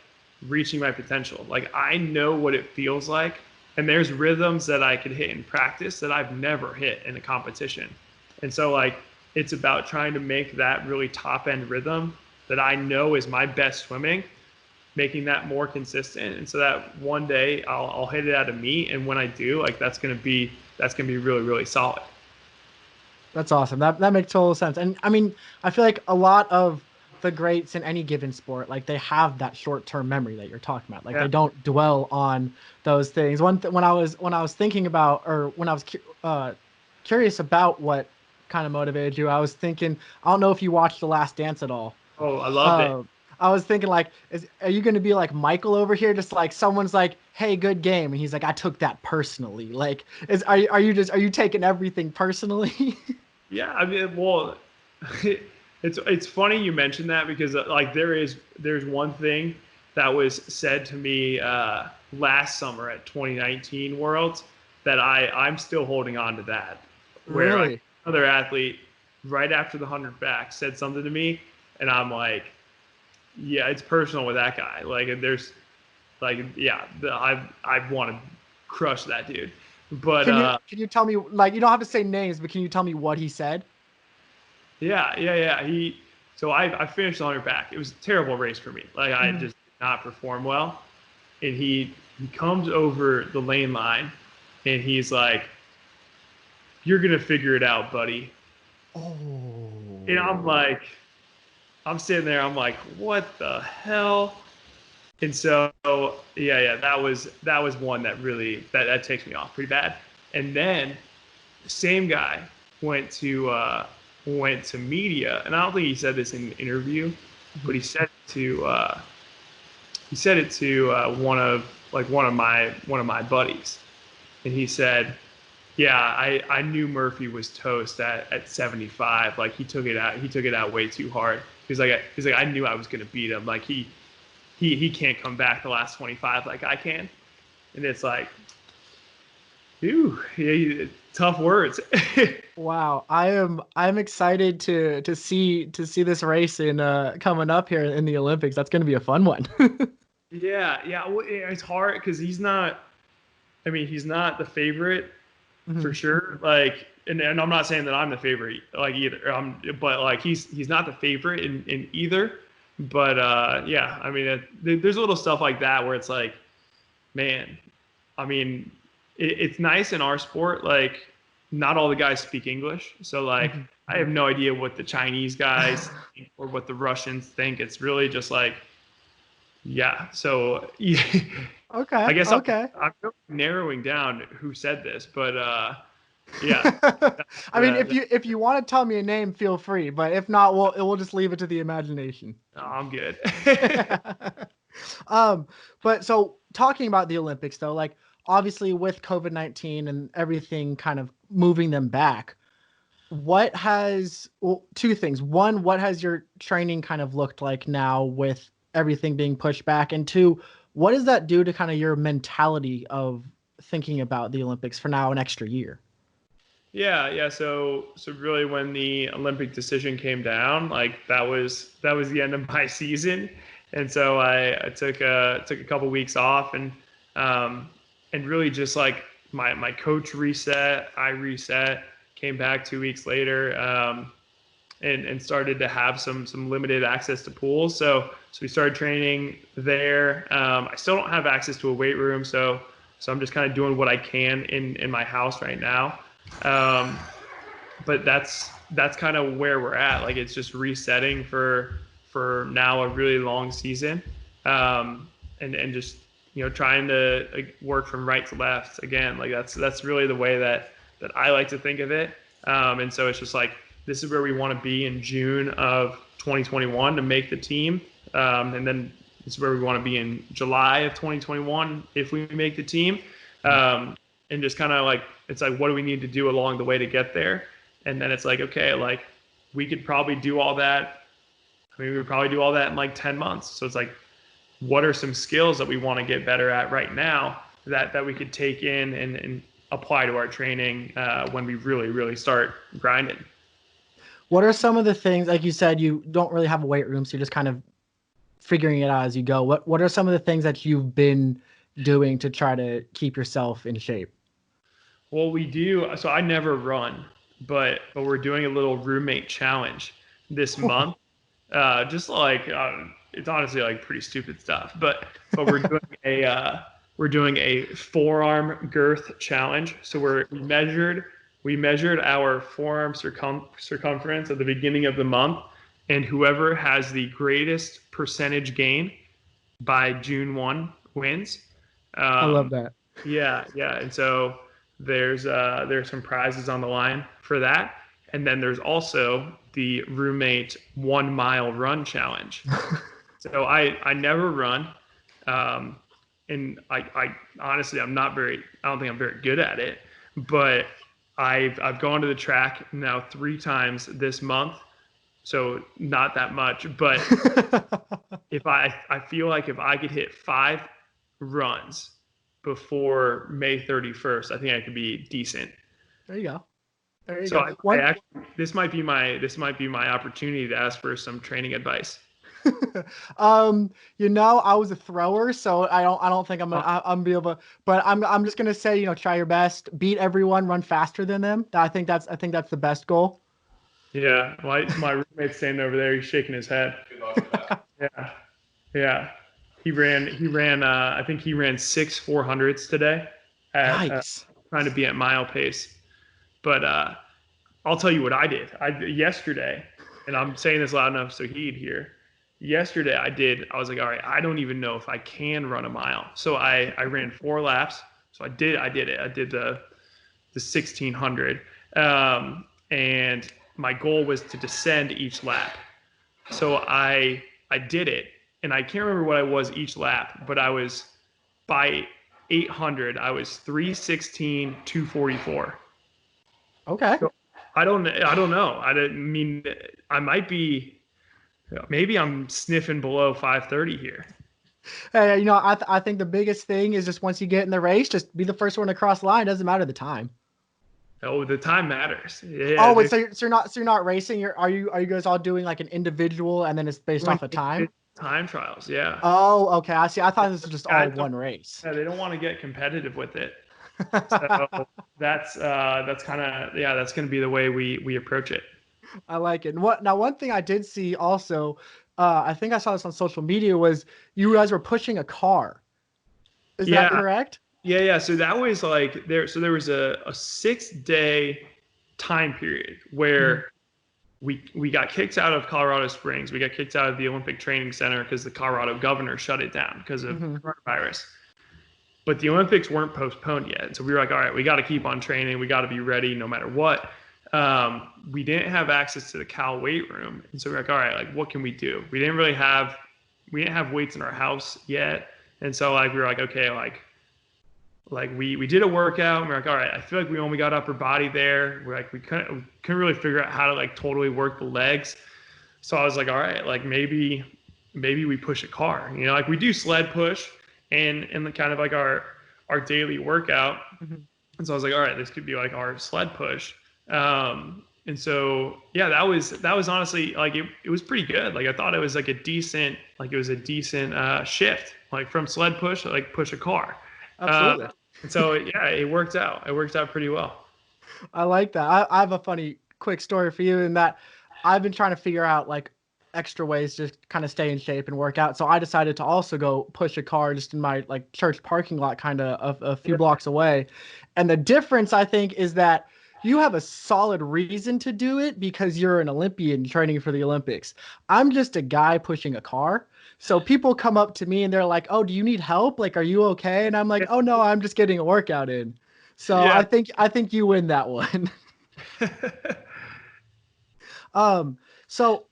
reaching my potential. Like I know what it feels like, and there's rhythms that I could hit in practice that I've never hit in a competition. And so like it's about trying to make that really top end rhythm that I know is my best swimming, making that more consistent, and so that one day I'll hit it out of me, and when I do, like that's gonna be really really solid. That's awesome. That makes total sense. And I mean, I feel like a lot of the greats in any given sport, like they have that short-term memory that you're talking about. Like Yeah. they don't dwell on those things. When I was thinking about, or when I was curious about what kind of motivated you, I was thinking, I don't know if you watched The Last Dance at all. Oh, I loved it. Uh, I was thinking like, are you going to be like Michael over here? Just like someone's like, "Hey, good game," and he's like, "I took that personally." Like, are you taking everything personally? Yeah, I mean, well, it's funny you mentioned that because like there's one thing that was said to me last summer at 2019 Worlds that I'm still holding on to that, where like Really? another athlete right after the 100 back said something to me, and I'm like, yeah, it's personal with that guy. Like, there's like, yeah, I want to crush that dude, but Can you tell me, like, you don't have to say names, but can you tell me what he said? yeah. So I finished on her back. It was a terrible race for me. Like I Mhm. just did not perform well. And he comes over the lane line, and he's like, "You're gonna figure it out, buddy." And I'm Oh. like, I'm sitting there. I'm like, "What the hell?" And so yeah, that was one that really that takes me off pretty bad. And then the same guy went to went to media, and I don't think he said this in an interview, but Mhm. he said it to one of my buddies, and he said, "Yeah, I knew Murphy was toast at 75. Like he took it out way too hard. He's like I knew I was gonna beat him. Like he can't come back the last 25 like I can." And it's like, ooh, yeah, tough words. Wow, I'm excited to see this race in coming up here in the Olympics. That's going to be a fun one. Yeah. Well, it's hard because he's not. I mean, he's not the favorite for Mhm. sure. Like, and I'm not saying that I'm the favorite like either. But like he's not the favorite in either. But yeah, I mean, there's little stuff like that where it's like, man, I mean, it's nice in our sport. Like, not all the guys speak English, so like, Mhm. I have no idea what the Chinese guys think or what the Russians think. It's really just like, yeah. So yeah, Okay, I guess okay. I'm really narrowing down who said this, but yeah, I mean, that, if you want to tell me a name, feel free. But if not, we'll just leave it to the imagination. I'm good. um, but so talking about the Olympics though, like obviously with COVID-19 and everything kind of moving them back, what has well, two things. One, what has your training kind of looked like now with everything being pushed back? And two, what does that do to kind of your mentality of thinking about the Olympics for now an extra year? Yeah. So really, when the Olympic decision came down, like that was the end of my season, and so I took a couple weeks off, um, and really just like my coach reset, I reset, came back 2 weeks later, and started to have some limited access to pools. So we started training there. I still don't have access to a weight room, so I'm just kind of doing what I can in my house right now. But that's kind of where we're at. Like, it's just resetting for now a really long season, and just trying to work from right to left again. Like, that's really the way that I like to think of it. And so it's just like, this is where we want to be in June of 2021 to make the team, and then this is where we want to be in July of 2021 if we make the team. And just kind of like, it's like, what do we need to do along the way to get there? And then it's like, okay, like, we could probably do all that. I mean, we would probably do all that in like 10 months. So it's like, what are some skills that we want to get better at right now that we could take in and apply to our training when we really, really start grinding? What are some of the things, like you said, you don't really have a weight room, so you're just kind of figuring it out as you go. What are some of the things that you've been doing to try to keep yourself in shape? Well, we do. So I never run, but we're doing a little roommate challenge this month. Just like, it's honestly like pretty stupid stuff, but we're doing a forearm girth challenge. So we measured our forearm circumference at the beginning of the month, and whoever has the greatest percentage gain by June 1 wins. I love that. Yeah. And so there's some prizes on the line for that. And then there's also the roommate 1 mile run challenge. So I never run. And I honestly, I don't think I'm very good at it, but I've gone to the track now 3 times this month. So not that much, but if I feel like if I could hit 5 runs before May 31st, I think I could be decent. There you go. This might be my opportunity to ask for some training advice. I was a thrower, so I don't think I'm be able to, but I'm just gonna say, try your best, beat everyone, run faster than them. I think that's the best goal. Yeah, my roommate's standing over there. He's shaking his head. Yeah. He ran. I think he ran 6 400s today. Nice. Trying to be at mile pace. But I'll tell you what I did. Yesterday, and I'm saying this loud enough so he'd hear. Yesterday I was like, all right, I don't even know if I can run a mile. So I ran 4 laps. So I did it. I did the 1600. And my goal was to descend each lap. So I did it, and I can't remember what I was each lap, but I was, by 800, I was 316, 244. Okay. So I don't know. I might be, maybe I'm sniffing below 530 here. Hey, I think the biggest thing is just once you get in the race, just be the first one to cross the line. Doesn't matter the time. Oh, the time matters. Yeah, so you're not racing. Are you guys all doing like an individual and then it's based off of time? Time trials, yeah. Oh, okay. I see. I thought this was just all one race. Yeah, they don't want to get competitive with it. So that's kind of, that's going to be the way we approach it. I like it. And one thing I did see also, I think I saw this on social media, was you guys were pushing a car. Is that correct? Yeah. So that was like there was a 6-day time period where we got kicked out of Colorado Springs. We got kicked out of the Olympic Training Center because the Colorado governor shut it down because of coronavirus. But the Olympics weren't postponed yet. So we were like, all right, we got to keep on training. We got to be ready no matter what. We didn't have access to the Cal weight room. And so we were like, all right, like, what can we do? We didn't have weights in our house yet. And so like, we were like, okay, like we did a workout, and we're like, all right, I feel like we only got upper body there. We're like, we couldn't really figure out how to like totally work the legs. So I was like, all right, like maybe we push a car, like we do sled push and the kind of like our daily workout. And so I was like, all right, this could be like our sled push. And so, yeah, that was honestly like, it was pretty good. Like I thought it was like a decent shift, like from sled push to like push a car. Absolutely. And so, yeah, it worked out. It worked out pretty well. I like that. I have a funny quick story for you in that I've been trying to figure out like extra ways to kind of stay in shape and work out. So I decided to also go push a car just in my like church parking lot, kind of a few blocks away. And the difference I think is that you have a solid reason to do it because you're an Olympian training for the Olympics. I'm just a guy pushing a car. So people come up to me and they're like, "Oh, do you need help? Like, are you okay?" And I'm like, "Oh no, I'm just getting a workout in." So Yeah. I think you win that one. So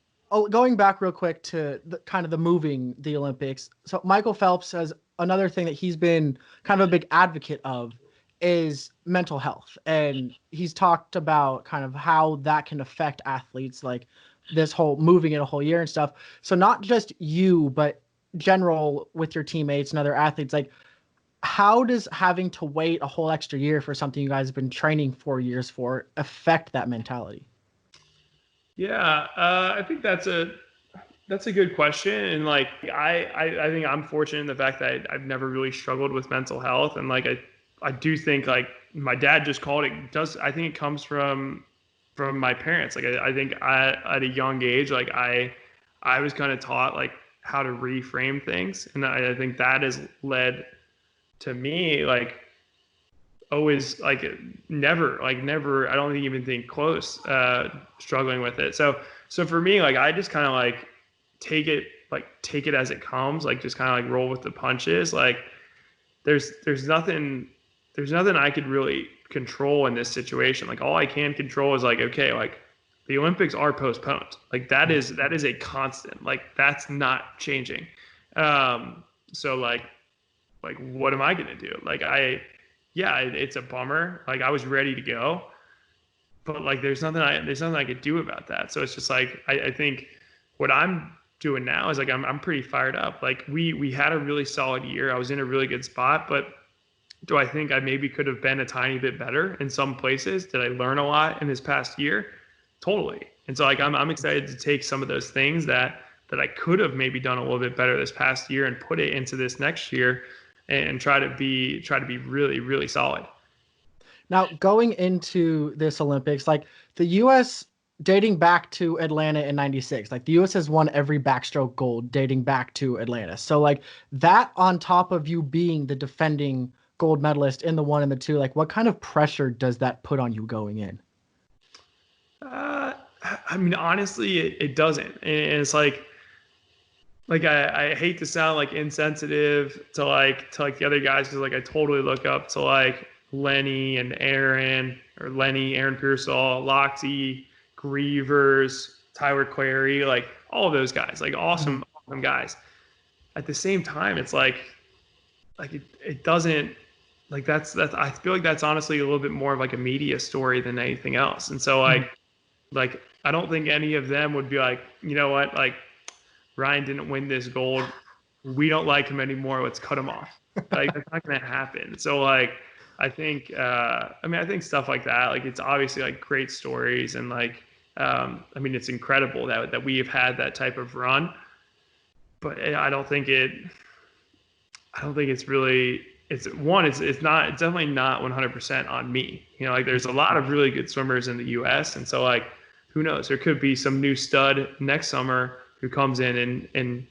going back real quick to the kind of the moving the Olympics. So Michael Phelps says another thing that he's been kind of a big advocate of is mental health. And he's talked about kind of how that can affect athletes, like this whole moving it a whole year and stuff. So not just you, but general with your teammates and other athletes, like how does having to wait a whole extra year for something you guys have been training 4 years for affect that mentality? Yeah, I think that's a good question, and like I think I'm fortunate in the fact that I've never really struggled with mental health, and like I do think like my dad just called it. Does I think it comes from my parents. Like I think at a young age, like I was kind of taught like how to reframe things, and I think that has led to me like always like never I don't think even think close struggling with it. So for me, like I just kind of take it as it comes, like just kind of like roll with the punches. Like there's nothing I could really control in this situation. Like all I can control is like, okay, like the Olympics are postponed. Like that is a constant. Like that's not changing. So like what am I gonna do? Like yeah, it's a bummer. Like I was ready to go, but like there's nothing I could do about that. So it's just like I think what I'm doing now is like I'm pretty fired up. Like we had a really solid year. I was in a really good spot, but do I think I maybe could have been a tiny bit better in some places? Did I learn a lot in this past year? Totally. And so like I'm excited to take some of those things that I could have maybe done a little bit better this past year and put it into this next year and try to be really, really solid. Now, going into this Olympics, like the US dating back to Atlanta in 96, like the US has won every backstroke gold dating back to Atlanta. So like that on top of you being the defending gold medalist in the one and the two, like what kind of pressure does that put on you going in? Uh, I mean, honestly, it doesn't. And it's like I hate to sound like insensitive to like the other guys because like I totally look up to like Lenny and Aaron or Lenny, Aaron Pearsall, Loxy, Grievers, Tyler Clary, like all of those guys, like Mhm. awesome guys. At the same time, it's like it doesn't like that's I feel like that's honestly a little bit more of like a media story than anything else. And so Mhm. like I don't think any of them would be like, you know what, like Ryan didn't win this gold. We don't like him anymore. Let's cut him off. Like that's not gonna happen. So like I think stuff like that, like it's obviously like great stories and like I mean it's incredible that we have had that type of run. But I don't think it's really it's definitely not 100% on me. You know, like there's a lot of really good swimmers in the US and so like who knows? There could be some new stud next summer who comes in and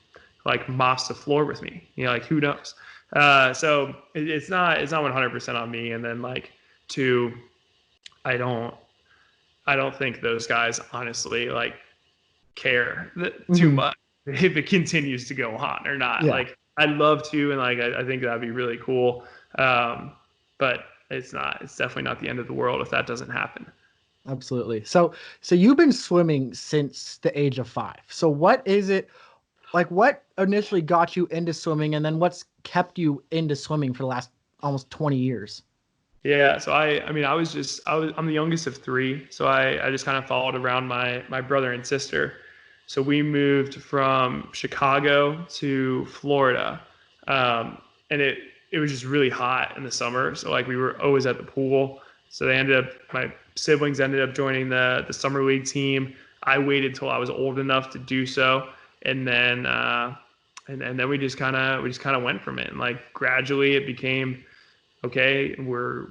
like mops the floor with me. You know, like who knows? So it's not 100% on me. And then like two, I don't I don't think those guys honestly like care too Mhm. much if it continues to go on or not. Yeah. Like I'd love to, and like I think that'd be really cool. But it's not. It's definitely not the end of the world if that doesn't happen. Absolutely. So you've been swimming since the age of 5. So what is it like what initially got you into swimming and then what's kept you into swimming for the last almost 20 years? Yeah, so I mean I'm the youngest of three, so I just kind of followed around my brother and sister. So we moved from Chicago to Florida, and it was just really hot in the summer. So like we were always at the pool. So my siblings ended up joining the summer league team. I waited till I was old enough to do so, and then and then we just kind of went from it, and like gradually it became okay, we're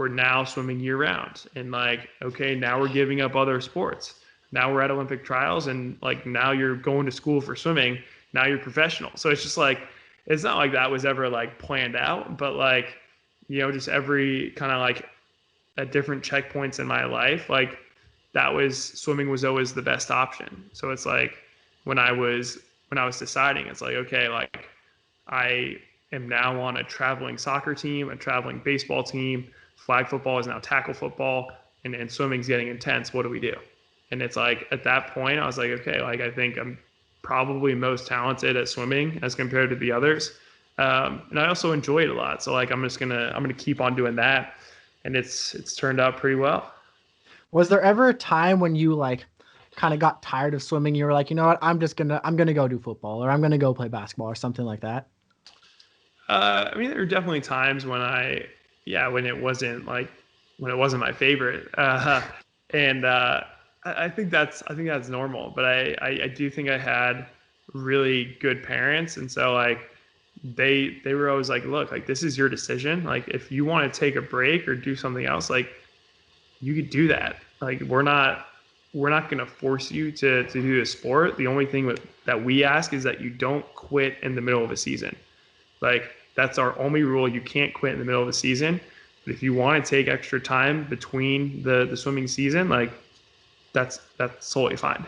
now swimming year round, and like okay, now we're giving up other sports. now we're at Olympic trials, and like now you're going to school for swimming. Now you're professional. So it's just like, it's not like that was ever like planned out, but like, just every kind of like at different checkpoints in my life, like swimming was always the best option. So it's like when I was deciding, it's like, okay, like I am now on a traveling soccer team, a traveling baseball team, flag football is now tackle football, and swimming's getting intense. What do we do? And it's like, at that point, I was like, okay, like I think I'm probably most talented at swimming as compared to the others. And I also enjoy it a lot. So like, I'm gonna keep on doing that. And it's turned out pretty well. Was there ever a time when you like kind of got tired of swimming? You were like, you know what, I'm gonna go do football, or I'm gonna go play basketball or something like that? I mean, there were definitely times when when it wasn't my favorite. And I think that's normal, but I do think I had really good parents. And so like, they were always like, look, like this is your decision. Like if you want to take a break or do something else, like you could do that. Like we're not going to force you to do the sport. The only thing that we ask is that you don't quit in the middle of a season. Like that's our only rule. You can't quit in the middle of the season. But if you want to take extra time between the swimming season, like that's totally fine.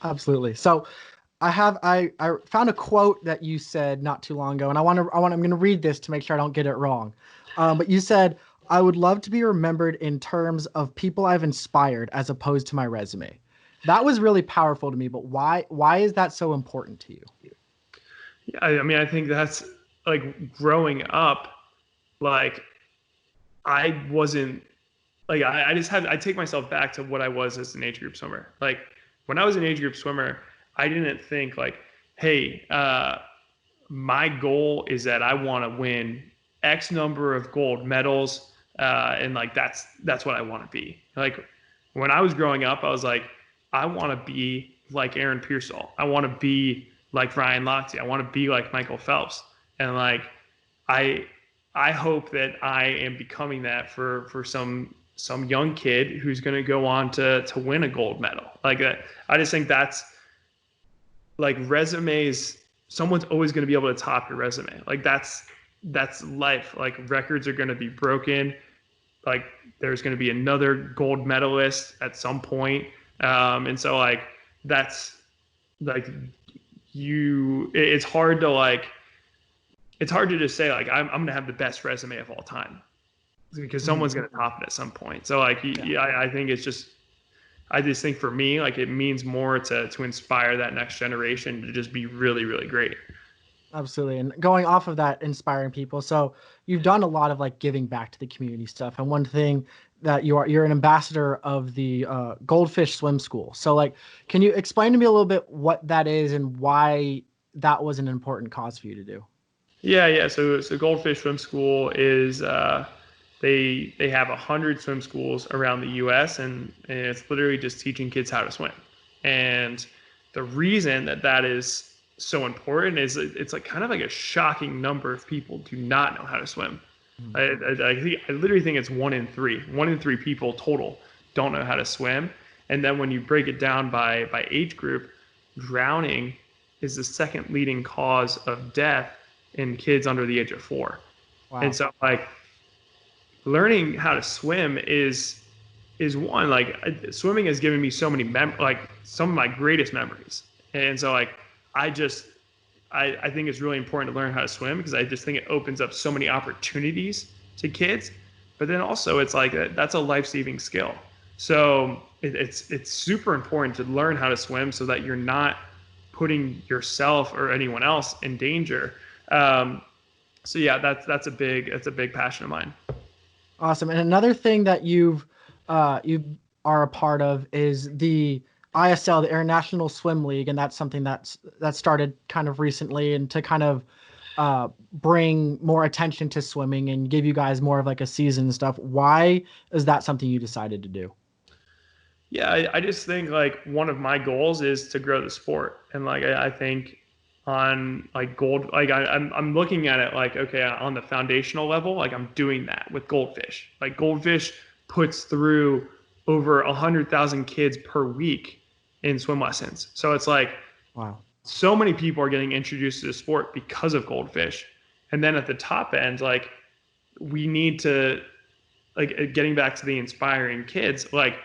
Absolutely. So I found a quote that you said not too long ago, and I'm going to read this to make sure I don't get it wrong. But you said, "I would love to be remembered in terms of people I've inspired as opposed to my resume." That was really powerful to me, but why is that so important to you? Yeah, I mean, I think that's like growing up, like I wasn't like I take myself back to what I was as an age group swimmer. Like when I was an age group swimmer, I didn't think like, hey, my goal is that I want to win X number of gold medals, and like that's what I want to be. Like when I was growing up, I was like, I want to be like Aaron Pearsall. I want to be like Ryan Lochte. I want to be like Michael Phelps. And like I hope that I am becoming that for some young kid who's going to go on to win a gold medal. Like I just think that's like resumes. Someone's always going to be able to top your resume. Like that's life. Like records are going to be broken. Like there's going to be another gold medalist at some point. And so like that's like it's hard to just say like I'm gonna have the best resume of all time because someone's gonna top it at some point. So like I think I just think for me like it means more to inspire that next generation to just be really, really great. Absolutely. And going off of that, inspiring people. So you've done a lot of like giving back to the community stuff. And one thing that you're an ambassador of the Goldfish Swim School. So like, can you explain to me a little bit what that is and why that was an important cause for you to do? Yeah. So Goldfish Swim School is they have 100 swim schools around the U.S. and it's literally just teaching kids how to swim. And the reason that is so important is it's like kind of like a shocking number of people do not know how to swim. I literally think it's 1 in 3. 1 in 3 people total don't know how to swim. And then when you break it down by age group, drowning is the second leading cause of death in kids under the age of 4. Wow. And so like learning how to swim is one, like swimming has given me so many like some of my greatest memories. And so like I think it's really important to learn how to swim because I just think it opens up so many opportunities to kids. But then also it's like that's a life-saving skill. So it's super important to learn how to swim so that you're not putting yourself or anyone else in danger. So yeah, that's a big passion of mine. Awesome. And another thing that you are a part of is the ISL, the International Swim League, and that's something that started kind of recently, and to kind of bring more attention to swimming and give you guys more of like a season and stuff. Why is that something you decided to do? Yeah, I just think like one of my goals is to grow the sport, and like I think on like gold, like I'm looking at it like, okay, on the foundational level, like I'm doing that with Goldfish. Like Goldfish puts through over 100,000 kids per week in swim lessons. So it's like, Wow. so many people are getting introduced to the sport because of goldfish. And then at the top end, like, we need to, like, getting back to the inspiring kids, like,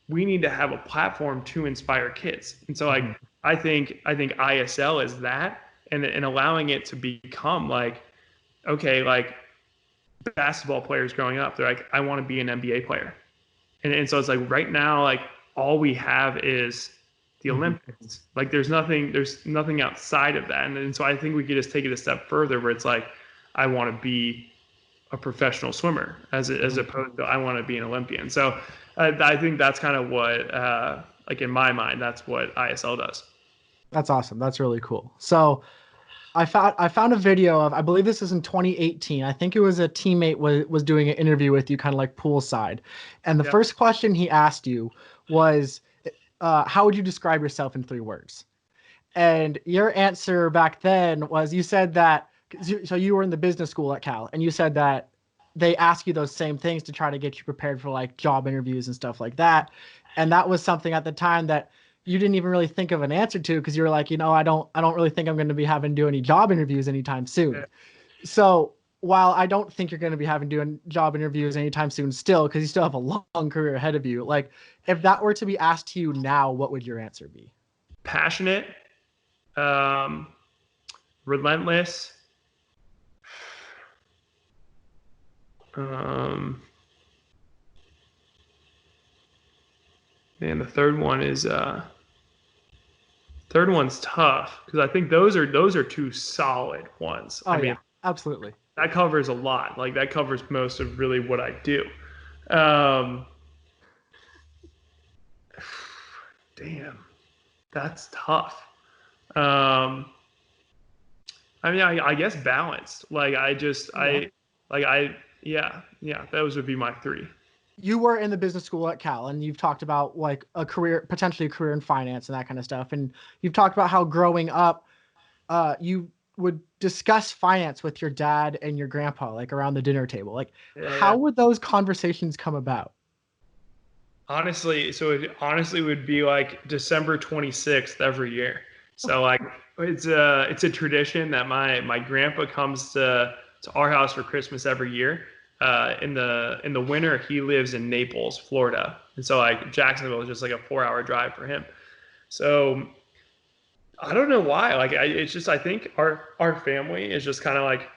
we need to have a platform to inspire kids. And so, like, I think ISL is that, and allowing it to become like, okay, like, basketball players growing up, they're like, I want to be an NBA player. And so it's like right now, like, all we have is the Olympics. Like, there's nothing outside of that. And so I think we could just take it a step further where it's like, I want to be a professional swimmer as opposed to I want to be an Olympian. So I think that's kind of what, like, in my mind, that's what ISL does. That's awesome. That's really cool. So I found a video of, I believe this is in 2018. I think it was a teammate was doing an interview with you, kind of like poolside. And the first question he asked you was, how would you describe yourself in 3 words? And your answer back then was, you said that, so you were in the business school at Cal, and you said that they ask you those same things to try to get you prepared for like job interviews and stuff like that. And that was something at the time that you didn't even really think of an answer to, because you were like, I don't really think I'm going to be having to do any job interviews anytime soon. Yeah. So while I don't think you're going to be having to do job interviews anytime soon still, because you still have a long career ahead of you, like, if that were to be asked to you now, what would your answer be? Passionate, relentless, man, the third one's tough, because I think those are 2 solid ones. Oh, I mean, yeah, absolutely. That covers a lot. Like, that covers most of really what I do. Damn, that's tough. I mean, I guess balanced. Like, those would be my 3. You were in the business school at Cal, and you've talked about like potentially a career in finance and that kind of stuff. And you've talked about how growing up, you would discuss finance with your dad and your grandpa, like around the dinner table. Like, how would those conversations come about? Honestly, so it honestly would be like December 26th every year. So, like, it's a tradition that my grandpa comes to our house for Christmas every year. In the winter, he lives in Naples, Florida, and so, like, Jacksonville is just like a 4-hour drive for him. So I don't know why. Like, it's just, I think our family is just kind of like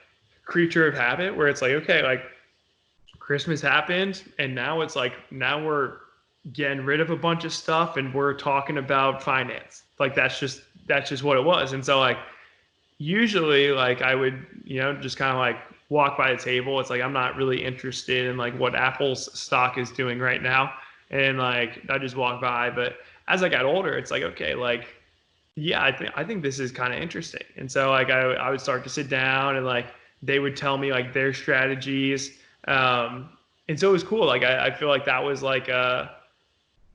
creature of habit, where it's like, okay, like, Christmas happened, and now it's like, now we're getting rid of a bunch of stuff and we're talking about finance. Like, that's just what it was. And so, like, usually, like, I would, just kind of like walk by the table. It's like, I'm not really interested in like what Apple's stock is doing right now. And like, I just walk by. But as I got older, it's like, okay, like, yeah, I think this is kind of interesting. And so, like, I would start to sit down, and like, they would tell me like their strategies. And so it was cool. Like, I feel like that was like,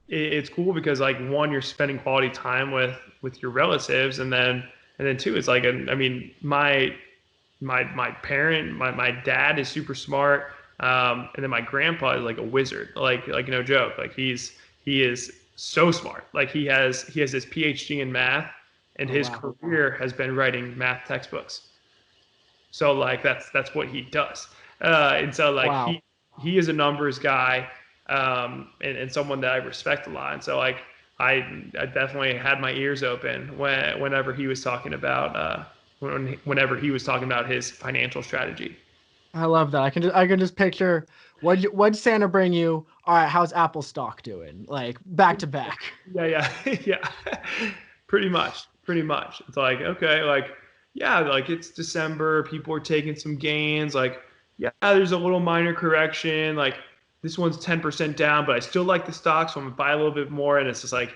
it's cool because, like, one, you're spending quality time with your relatives. And then 2, it's like, I mean, my parent, my dad is super smart. And then my grandpa is like a wizard, like no joke. Like, he is so smart. Like, he has his PhD in math, and his career has been writing math textbooks. So, like, that's what he does. And so, like, he is a numbers guy, and someone that I respect a lot. And so, like, I definitely had my ears open whenever he was talking about whenever he was talking about his financial strategy. I love that. I can just picture, what'd Santa bring you? All right, how's Apple stock doing? Like, back to back. Yeah. Pretty much. It's like, okay, like, yeah, like, it's December, people are taking some gains. Like, yeah, there's a little minor correction. Like, this one's 10% down, but I still like the stock, so I'm gonna buy a little bit more. And it's just like,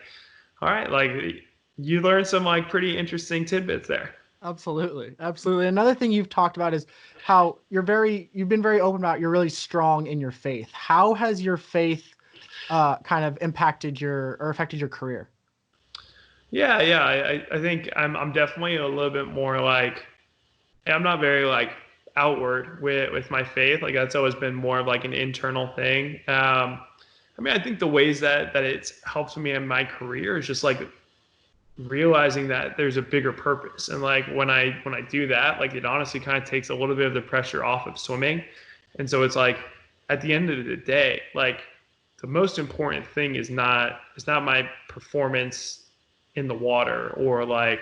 all right, like, you learn some like pretty interesting tidbits there. Absolutely. Another thing you've talked about is how you've been very open about you're really strong in your faith. How has your faith kind of affected your career? Yeah. I think I'm definitely a little bit more like, I'm not very like outward with my faith. Like, that's always been more of like an internal thing. I mean, I think the ways that it's helped me in my career is just like realizing that there's a bigger purpose. And like when I do that, like it honestly kind of takes a little bit of the pressure off of swimming. And so it's like at the end of the day, like the most important thing is not my performance in the water, or like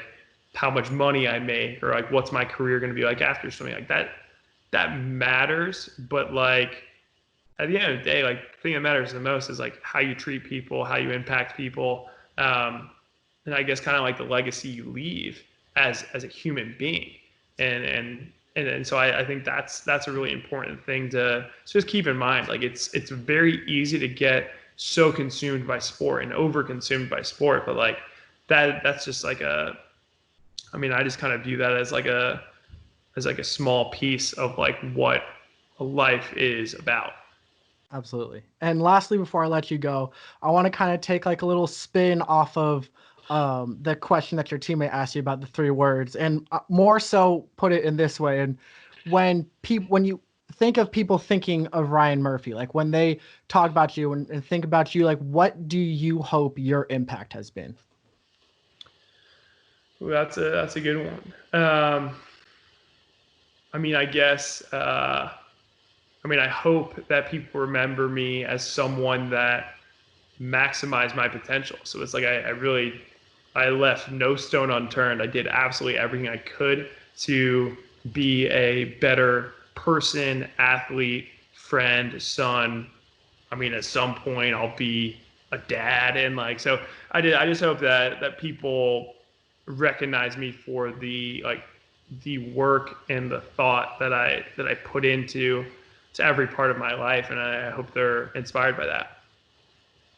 how much money I make, or like what's my career going to be like after swimming. Like that matters, but like at the end of the day, like the thing that matters the most is like how you treat people, how you impact people, and I guess kind of like the legacy you leave as a human being. And so I think that's a really important thing to just keep in mind. Like it's very easy to get so consumed by sport and over consumed by sport, but like that's just like I mean, I just kind of view that as like a small piece of like what a life is about. Absolutely. And lastly, before I let you go, I want to kind of take like a little spin off of the question that your teammate asked you about the 3 words, and more so put it in this way. And when you think of people thinking of Ryan Murphy, like when they talk about you and think about you, like what do you hope your impact has been? Ooh, that's a good one. I mean, I guess, I mean, I hope that people remember me as someone that maximized my potential. So it's like I left no stone unturned. I did absolutely everything I could to be a better person, athlete, friend, son. I mean, at some point I'll be a dad, and like so I just hope that people recognize me for the work and the thought that I put into every part of my life, and I hope they're inspired by that.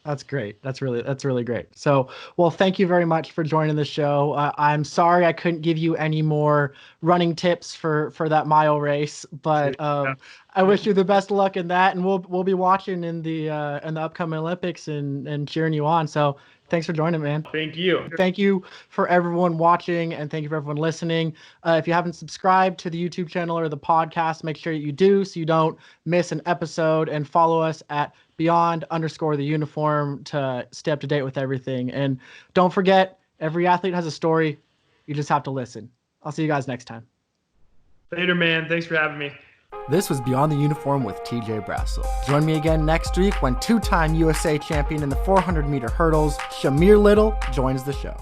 That's great. That's really great. So, well, thank you very much for joining the show. I'm sorry I couldn't give you any more running tips for that mile race, but I wish you the best of luck in that, and we'll be watching in the upcoming Olympics and cheering you on. So, thanks for joining, man. Thank you. Thank you for everyone watching, and thank you for everyone listening. If you haven't subscribed to the YouTube channel or the podcast, make sure you do so you don't miss an episode, and follow us at beyond_the uniform to stay up to date with everything. And don't forget, every athlete has a story. You just have to listen. I'll see you guys next time. Later, man. Thanks for having me. This was Beyond the Uniform with TJ Brassil. Join me again next week when 2-time USA champion in the 400-meter hurdles, Shamir Little, joins the show.